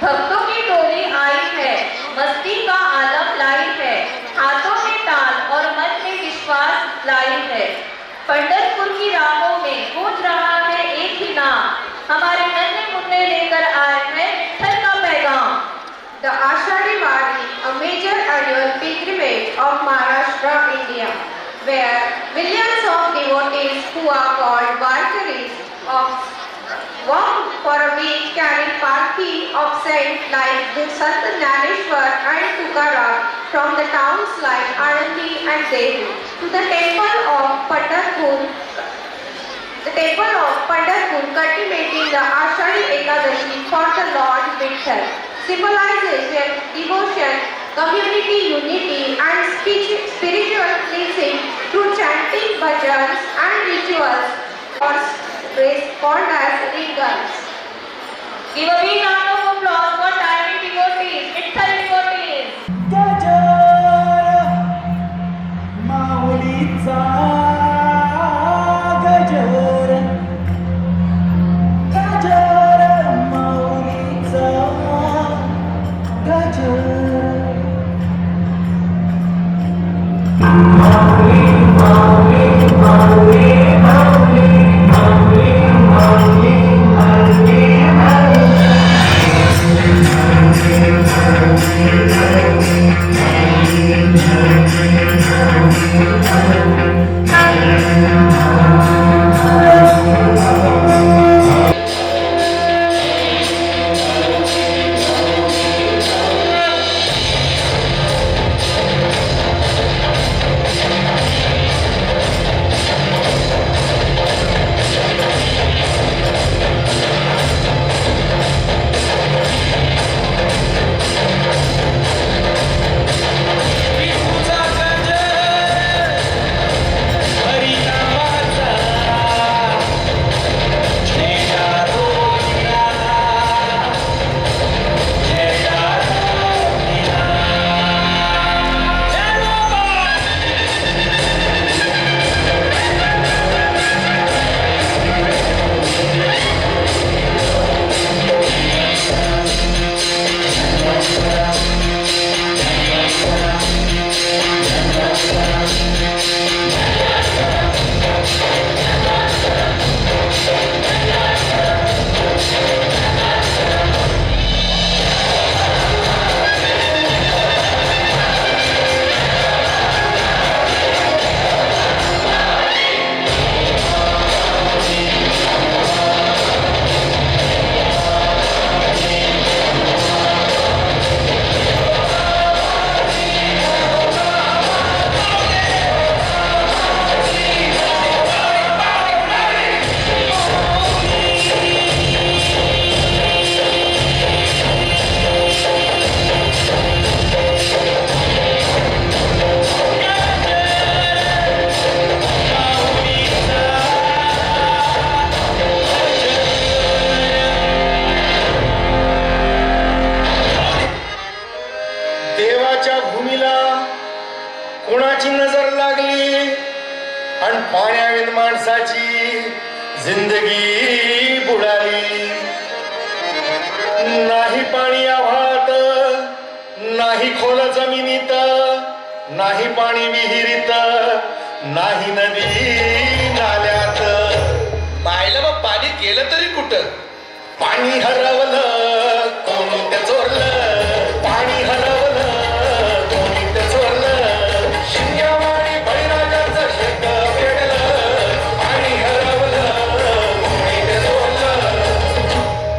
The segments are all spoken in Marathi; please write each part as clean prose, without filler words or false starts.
भक्तों की टोली आई है, मस्ती का आलम लाई है, हाथों में ताल और मन में विश्वास लाई है। पंढरपुर की राहों में गूंज रहा है एक ही नाम, हमारे नन्हे मुन्ने लेकर आए हैं विठ्ठल का पैगाम। The Ashadi Wadi, a major annual pilgrimage of Maharashtra, India, where millions of devotees who are called Varkaris of walk for a week carrying palki of saints like Sant Jnaneshwar and Tukaram from the towns like Anandi and Devi to the temple of Pandharpur. The temple of Pandharpur cultivating the Ashadi Ekadashi for the Lord Vitthal, symbolizes devotion, community unity and spiritual cleansing through chanting, bhajans and rituals or called as rituals. Give a big round of applause for tiring devotees, Vitthal devotees. गजर माऊलीचा गजर गजर माऊलीचा गजर माऊली माऊली माऊली माऊली माऊली माऊली देवाच्या भूमीला कोणाची नजर लागली आणि पाण्याविन माणसाची जिंदगी बुडाली. नाही पाणी आव्हात, नाही खोल जमिनीत, नाही पाणी विहिरीत, नाही नदी नाल्यात. पाहिलं मग पाणी गेलं तरी कुठं? पाणी हरवलं कोणी ते चोरलं, पाणी हरवलं कोणी ते चोरलं. शिंग्यावाणी बळीराजाचं शेत पेटलं, पाणी हरवलं कोणी ते चोरलं.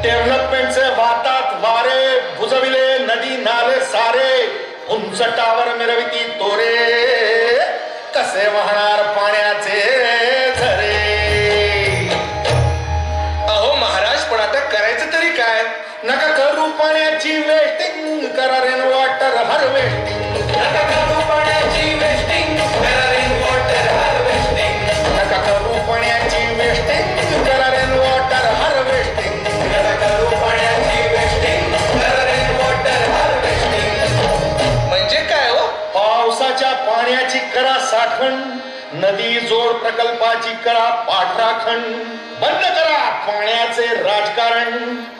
डेव्हलपमेंटचे वातात वारे बुजविले, नदी नाले सारे उंच टावर मिरविती तोरे. कसे वाहणार पाण्याचे झरे. करायचं तरी काय? नका करू पाण्याची वेस्टिंग, करा रेन वॉटर हार्वेस्टिंग. नका करू पाण्याची वेस्टिंग, करा रेन वॉटर हार्वेस्टिंग. नका करू पाण्याची वेस्टिंग, करा रेन वॉटर हार्वेस्टिंग. नका करू पाण्याची वेस्टिंग, करा रेन वॉटर हार्वेस्टिंग. म्हणजे काय हो? पावसाच्या पाण्याची करा साठवण, नदी जोड प्रकल्पाची करा पाठराखण. बंद करा पाण्याचे राजकारण,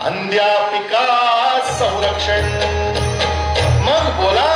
अंध्या पिकास संरक्षण. मग बोला